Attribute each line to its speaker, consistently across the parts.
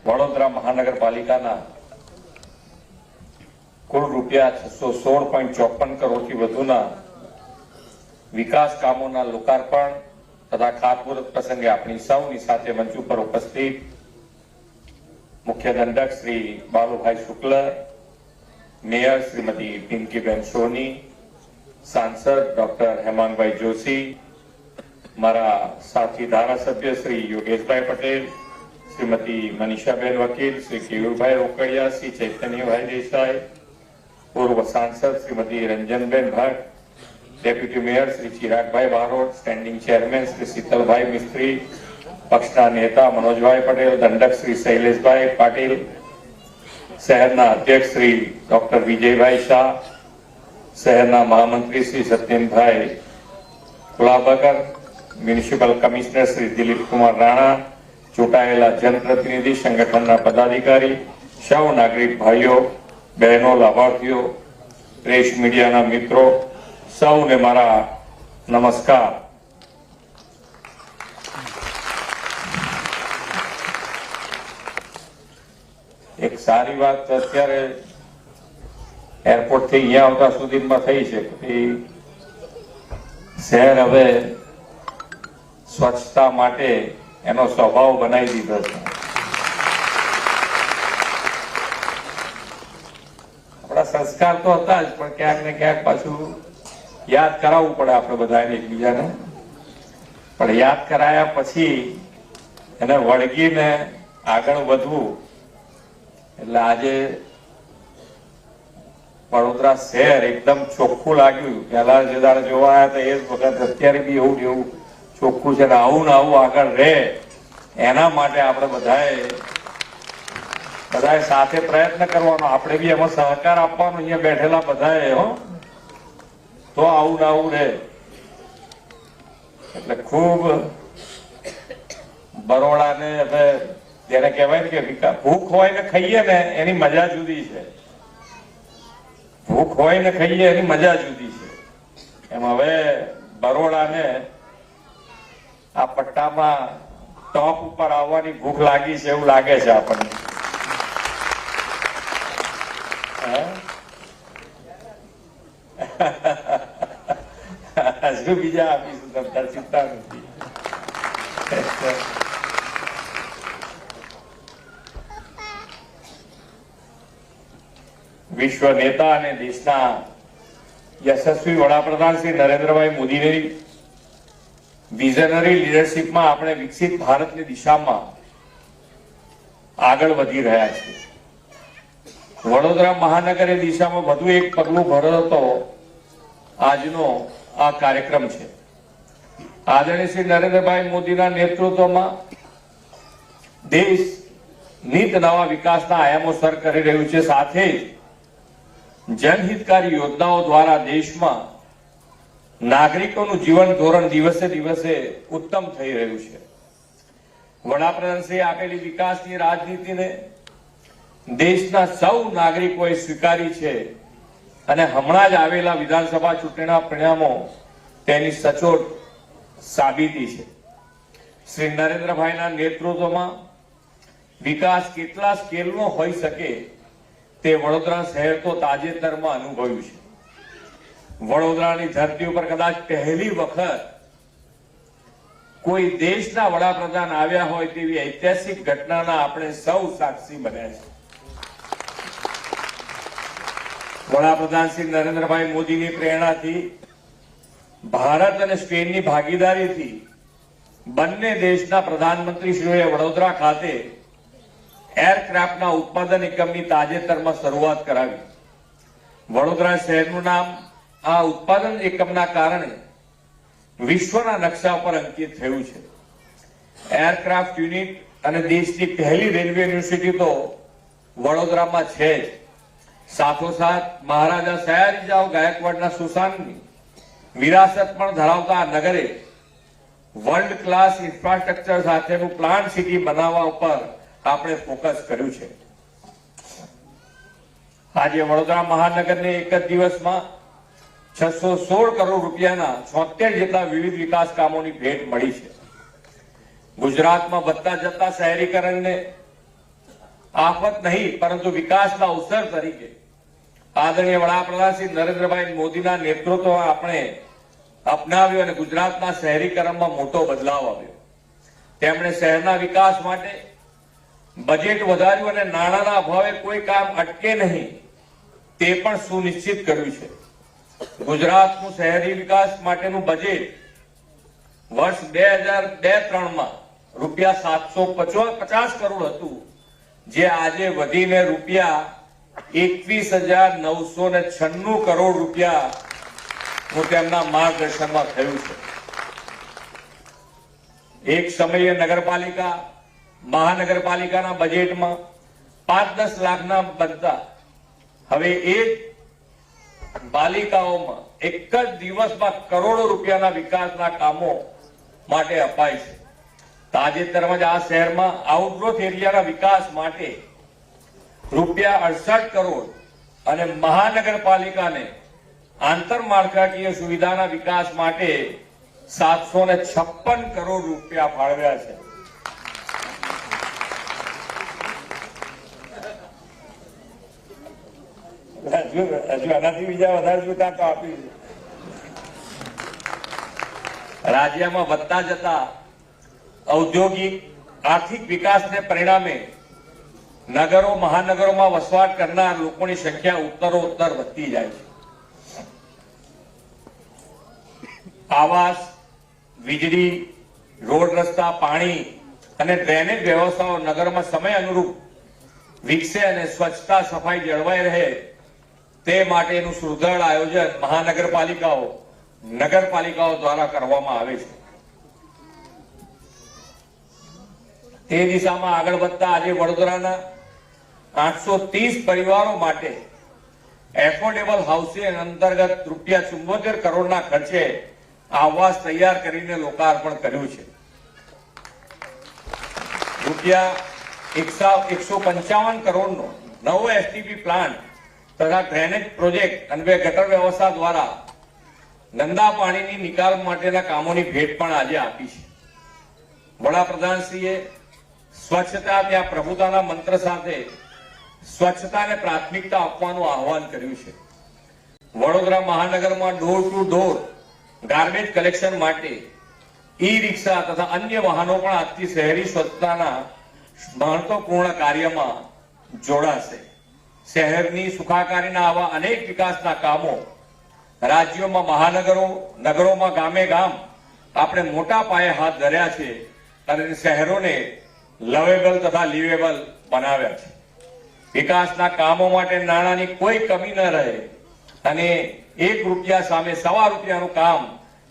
Speaker 1: વડોદરા મહાનગરપાલિકાના કુલ રૂપિયા 616.54 કરોડથી વધુના વિકાસ કામોના લોકાર્પણ તથા ખાતમુહૂર્ત પ્રસંગે આપણી સૌની સાથે મંચ ઉપર ઉપસ્થિત મુખ્ય દંડક શ્રી બાલુભાઈ શુક્લ, મેયર શ્રીમતી પિંકીબેન સોની, સાંસદ ડોક્ટર હેમાંગભાઈ જોશી, મારા સાથી ધારાસભ્ય શ્રી યોગેશભાઈ પટેલ, શ્રીમતી મનીષાબેન વકીલ, શ્રી કેયુરભાઈ રોકડિયા, શ્રી ચૈતન્યભાઈ દેસાઈ, પૂર્વ સાંસદ શ્રીમતી રંજનબેન ભટ્ટ, ડેપ્યુટી મેયર શ્રી ચિરાગભાઈ બારોટ, સ્ટેન્ડિંગ ચેરમેન શ્રી શીતલભાઈ મિસ્ત્રી, પક્ષના નેતા મનોજભાઈ પટેલ, દંડક શ્રી શૈલેષભાઈ પાટીલ, શહેરના અધ્યક્ષ શ્રી ડોક્ટર વિજયભાઈ શાહ, શહેરના મહામંત્રી શ્રી સત્યનભાઈ કુલાબકર, મ્યુનિસિપલ કમિશનર શ્રી દિલીપ કુમાર રાણા, ચૂંટાયેલા જનપ્રતિનિધિ, સંગઠનના પદાધિકારી, સૌ નાગરિક ભાઈઓ બહેનો, લાભાર્થીઓ, પ્રેસ મીડિયાના મિત્રો, સૌને મારા નમસ્કાર. એક સારી વાત અત્યારે એરપોર્ટ થી અહીંયા આવતા સુધીમાં થઈ છે કે શહેર હવે સ્વચ્છતા માટે એનો સ્વભાવ બનાવી દીધો છે. આપણા સંસ્કાર તો હતા જ, પણ ક્યાંક ને ક્યાંક પાછું યાદ કરાવવું પડે આપણે બધાને એકબીજાને. પણ યાદ કરાયા પછી એને વળગીને આગળ વધવું. એટલે આજે વડોદરા શહેર એકદમ ચોખ્ખું લાગ્યું. પહેલા જે દાડે જોવા આવ્યા હતા એ જ વખત અત્યારે બી એવું ચોખ્ખું છે. આવું ને આવું આગળ રહે એના માટે આપણે બધાએ સાથે પ્રયત્ન કરવાનો. આપણે બી એમાં સહકાર આપવાનો અહીંયા બેઠેલા બધાએ તો આવું ને આવું રહે. એટલે ખૂબ બરોડાને હવે જેને કહેવાય ને કે ભૂખ હોય ને ખાઈએ ને એની મજા જુદી છે. ભૂખ હોય ને ખાઈએ એની મજા જુદી છે. એમ હવે બરોડાને આ પટ્ટામાં ટોપ ઉપર આવવાની ભૂખ લાગી છે એવું લાગે છે આપણને. હજુ બીજા આપીશું, તમને ચિંતા નથી. વિશ્વ નેતા અને દેશના યશસ્વી વડાપ્રધાન શ્રી નરેન્દ્રભાઈ મોદીની વિઝનરી લીડરશીપમાં આપણે વિકસિત ભારતની દિશામાં આગળ વધી રહ્યા છીએ. વડોદરા મહાનગર એ દિશામાં વધુ એક પગલું ભરતો આજનો આ કાર્યક્રમ છે. આદરણીય શ્રી નરેન્દ્રભાઈ મોદીના નેતૃત્વમાં દેશ નીત નવા વિકાસના આયામો સર કરી રહ્યું છે. સાથે જ જનહિતકારી યોજનાઓ દ્વારા દેશમાં નાગરિકોનું જીવન ધોરણ દિવસે દિવસે ઉત્તમ થઈ રહ્યું છે. વડાપ્રધાનશ્રીએ આપેલી વિકાસની રાજનીતિને દેશના સૌ નાગરિકોએ સ્વીકારી છે અને હમણાં જ આવેલા વિધાનસભા ચૂંટણીના પરિણામો તેની સચોટ સાબિતી છે. શ્રી નરેન્દ્રભાઈના નેતૃત્વમાં વિકાસ કેટલા સ્કેલનો હોઈ શકે તે વડોદરા શહેર તો તાજેતરમાં અનુભવ્યું છે. વડોદરાની ધરતી ઉપર કદાચ પહેલી વખત કોઈ દેશના વડાપ્રધાન આવ્યા હોય તેવી ઐતિહાસિક ઘટનાના આપણે સૌ સાક્ષી બન્યા છે. વડાપ્રધાન શ્રી નરેન્દ્રભાઈ મોદીની પ્રેરણાથી, ભારત અને સ્પેનની ભાગીદારીથી બંને દેશના પ્રધાનમંત્રીશ્રીઓએ વડોદરા ખાતે એરક્રાફ્ટના ઉત્પાદન એકમની તાજેતરમાં શરૂઆત કરાવી. વડોદરા શહેરનું નામ આ ઉત્પાદન એકમના કારણે વિશ્વના નકશા પર અંકિત થયું છે. એરક્રાફ્ટ યુનિટ અને દેશની પહેલી રેલવે યુનિવર્સિટી તો વડોદરામાં છે જ. સાથોસાથ મહારાજા સયાજીરાવ ગાયકવાડના સુશાસનની વિરાસત પણ ધરાવતા આ નગરે વર્લ્ડ ક્લાસ ઇન્ફ્રાસ્ટ્રક્ચર સાથેનું પ્લાન્ટ સિટી બનાવવા ઉપર આપણે ફોકસ કર્યું છે. આજે વડોદરા મહાનગરને એક જ દિવસમાં 616 કરોડ રૂપિયાના 76 જેટલા વિવિધ વિકાસ કામોની ભેટ મળી છે. ગુજરાતમાં વધતા જતા શહેરીકરણને આફત નહીં પરંતુ વિકાસના અવસર તરીકે આદરણીય વડાપ્રધાન શ્રી નરેન્દ્રભાઈ મોદીના નેતૃત્વમાં આપણે અપનાવ્યો અને ગુજરાતના શહેરીકરણમાં મોટો બદલાવ આવ્યો. તેમણે શહેરના વિકાસ માટે બજેટ વધાર્યું અને નાણાંના અભાવે કોઈ કામ અટકે નહીં તે પણ સુનિશ્ચિત કર્યું છે. ગુજરાતનું શહેરી વિકાસ માટેનું બજેટ વર્ષ 2002-03 રૂપિયા 750 કરોડ હતું, જે આજે વધીને રૂપિયા 21,996 કરોડ રૂપિયા તેમના માર્ગદર્શનમાં થયું છે. એક સમયે નગરપાલિકા મહાનગરપાલિકાના બજેટમાં 5-10 લાખના બનતા હવે એ પાલિકાઓમાં એક જ દિવસમાં કરોડો રૂપિયાના વિકાસના કામો માટે અપાય છે. તાજેતરમાં જ આ શહેરમાં આઉટગ્રોથ એરિયાના વિકાસ માટે રૂપિયા 68 કરોડ અને મહાનગરપાલિકાને આંતરમાળખાકીય સુવિધાના વિકાસ માટે 756 કરોડ રૂપિયા ફાળવ્યા છે. હજુ આનાથી બીજા વધારે જોતા તો આપી. રાજ્યમાં વધતા જતા ઔદ્યોગિક આર્થિક વિકાસને પરિણામે નગરો મહાનગરોમાં વસવાટ કરનાર લોકોની સંખ્યા ઉત્તરોત્તર વધતી જાય છે. આવાસ, વીજળી, રોડ રસ્તા, પાણી અને ડ્રેનેજ વ્યવસ્થાઓ નગરમાં સમય અનુરૂપ વિકસે અને સ્વચ્છતા સફાઈ જળવાઈ રહે તે માટેનું સુદૃઢ આયોજન મહાનગરપાલિકાઓ નગરપાલિકાઓ દ્વારા કરવામાં આવે છે. તે દિશામાં આગળ વધતા આજે વડોદરાના 830 પરિવારો માટે એફોર્ડેબલ હાઉસિંગ અંતર્ગત રૂપિયા 74 કરોડના ખર્ચે આવાસ તૈયાર કરીને લોકાર્પણ કર્યું છે. રૂપિયા 155 કરોડનો નવો એસટીપી પ્લાન્ટ તથા ડ્રેનેજ પ્રોજેક્ટ અને ગટર વ્યવસ્થા દ્વારા ગંદા પાણીની નિકાલ માટેના કામોની ભેટ પણ આજે આપી છે. વડાપ્રધાનશ્રીએ સ્વચ્છતા ત્યાં પ્રભુતાના મંત્ર સાથે સ્વચ્છતાને પ્રાથમિકતા આપવાનું આહવાન કર્યું છે. વડોદરા મહાનગરમાં door to door garbage collection માટે ઈ રિક્ષા તથા અન્ય વાહનો પણ આજથી શહેરી સ્વચ્છતાના મહત્વપૂર્ણ કાર્યમાં જોડાશે. શહેરની સુખાકારીના આવા અનેક વિકાસના કામો રાજ્યોમાં મહાનગરો નગરોમાં ગામે ગામ આપણે મોટા પાયે હાથ ધર્યા છે અને શહેરોને લવેબલ તથા લીવેબલ બનાવ્યા છે. વિકાસના કામો માટે નાણાંની કોઈ કમી ન રહે અને 1 રૂપિયા સામે 1.25 રૂપિયાનું કામ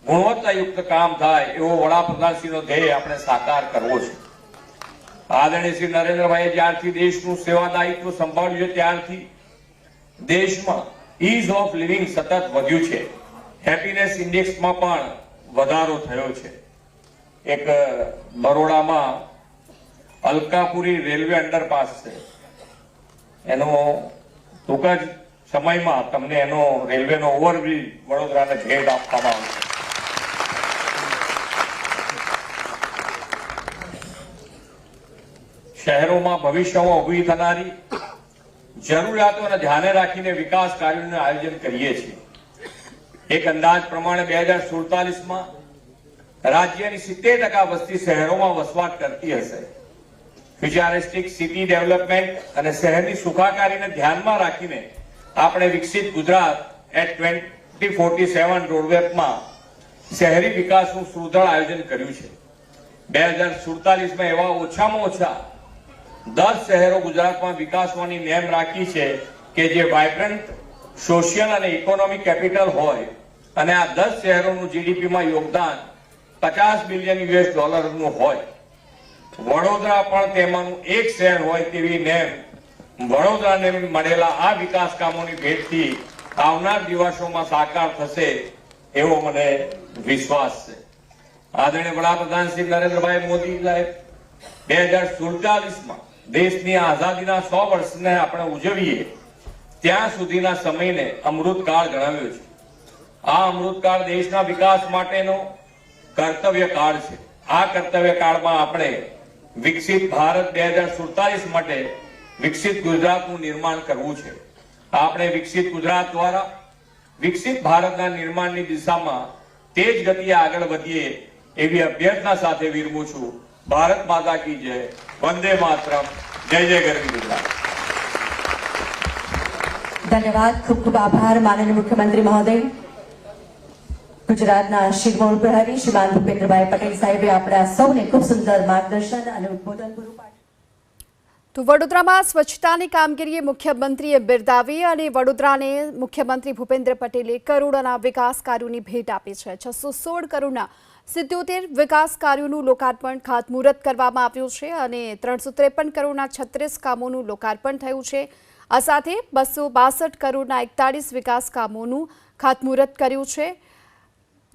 Speaker 1: ગુણવત્તાયુક્ત કામ થાય એવો વડાપ્રધાનશ્રીનો ધ્યેય આપણે સાકાર કરવો છે. આદરણીય શ્રી નરેન્દ્રભાઈએ જ્યારથી દેશનું સેવાદાયિત્વ સંભાળ્યું છે ત્યારથી દેશમાં ઇઝ ઓફ લિવિંગ સતત વધ્યું છે. હેપીનેસ ઇન્ડેક્સમાં પણ વધારો થયો છે. એક બરોડામાં અલકાપુરી રેલવે અંડરપાસ છે, એનો ટૂંક જ સમયમાં તમને એનો રેલવેનો ઓવરબ્રિજ વડોદરાને ભેટ આપવામાં આવશે. શહેરોમાં ભવિષ્યમાં ઉભી થનારી જરૂરિયાતોને ધ્યાને રાખીને વિકાસ કાર્યોનું આયોજન કરીએ છીએ. એક અંદાજ પ્રમાણે 2047માં રાજ્યની 70% વસ્તી શહેરોમાં વસવાટ કરતી હશે. ફ્યુચરિસ્ટિક સિટી ડેવલપમેન્ટ અને શહેરની સુખાકારીને ધ્યાનમાં રાખીને આપણે વિકસિત ગુજરાત એટ 2047 રોડમેપમાં શહેરી વિકાસનું સુદૃઢ આયોજન કર્યું છે. 2047માં એવા ઓછામાં ઓછા 10 શહેરો ગુજરાતમાં વિકાસવાની નેમ રાખી છે કે જે વાઇબ્રન્ટ સોશિયલ અને ઇકોનોમિક કેપિટલ હોય અને આ 10 શહેરોનું જીડીપીમાં યોગદાન $50 બિલિયન હોય. વડોદરા પણ તેમાંનું એક શહેર હોય તેવી નેમ વડોદરાને મળેલા આ વિકાસ કામોની ભેટથી આવનાર દિવસોમાં સાકાર થશે એવો મને વિશ્વાસ છે. આદરણીય વડાપ્રધાન શ્રી નરેન્દ્રભાઈ મોદી સાહેબ 2047માં દેશની આઝાદીના 100 વર્ષને આપણે ઉજવીએ ત્યાં સુધીના સમયને અમૃતકાળ ગણાવ્યો છે. આ અમૃતકાળ દેશના વિકાસ માટેનો કર્તવ્ય કાળ છે. આ કર્તવ્ય કાળમાં આપણે વિકસિત ભારત 2047 માટે વિકસિત ગુજરાતનું નિર્માણ કરવું છે। આપણે વિકસિત ગુજરાત દ્વારા વિકસિત ભારતના નિર્માણની દિશામાં તેજ ગતિએ આગળ વધીએ એવી અભ્યર્થના સાથે વિરમું છું। ભારત માતા કી જય, વંદે માતરમ, જય જય ગરવી ગુજરાત।
Speaker 2: धन्यवाद, खूब खूब आभार माननीय मुख्यमंत्री महोदय। गुजरातना शिरमोर प्रहरी श्रीमान भूपेन्द्रभाई पटेल साहेबे आपणे सौने खूब सुंदर मार्गदर्शन અને ઉદ્બોધન પૂરું પાડ્યું।
Speaker 3: તો વડોદરામાં સ્વચ્છતાની કામગીરીએ મુખ્યમંત્રીએ બિરદાવી અને વડોદરાને મુખ્યમંત્રી ભૂપેન્દ્ર પટેલે કરોડોના વિકાસ કાર્યોની ભેટ આપી છે। 616 કરોડના 77 વિકાસ કાર્યોનું લોકાર્પણ ખાતમુહૂર્ત કરવામાં આવ્યું છે અને 353 કરોડના 36 કામોનું લોકાર્પણ થયું છે। આ સાથે 262 કરોડના 41 વિકાસ કામોનું ખાતમુહૂર્ત કર્યું છે।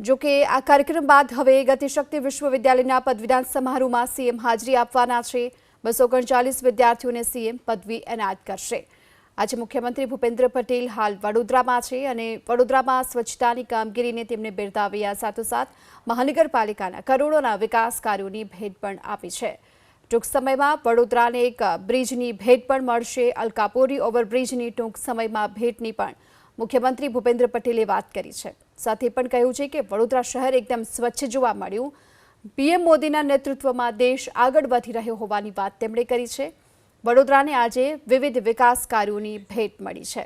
Speaker 3: જો કે આ કાર્યક્રમ બાદ હવે ગતિશક્તિ વિશ્વવિદ્યાલયના પદવીદાન સમારોહમાં સીએમ હાજરી આપવાના છે। 239 વિદ્યાર્થીઓને સીએમ પદવી એનાયત કરશે। આજે મુખ્યમંત્રી ભૂપેન્દ્ર પટેલ હાલ વડોદરામાં છે અને વડોદરામાં સ્વચ્છતાની કામગીરીને તેમને બિરદાવી આ સાથોસાથ મહાનગરપાલિકાના કરોડોના વિકાસ કાર્યોની ભેટ પણ આપી છે। ટૂંક સમયમાં વડોદરાને એક બ્રિજની ભેટ પણ મળશે। અલકાપુરી ઓવરબ્રિજની ટૂંક સમયમાં ભેટની પણ મુખ્યમંત્રી ભૂપેન્દ્ર પટેલે વાત કરી છે। સાથે પણ કહ્યું છે કે વડોદરા શહેર એકદમ સ્વચ્છ જોવા મળ્યું। પીએમ મોદીના નેતૃત્વમાં દેશ આગળ વધી રહ્યો હોવાની વાત તેમણે કરી છે। વડોદરાને આજે વિવિધ વિકાસ કાર્યોની ભેટ મળી છે।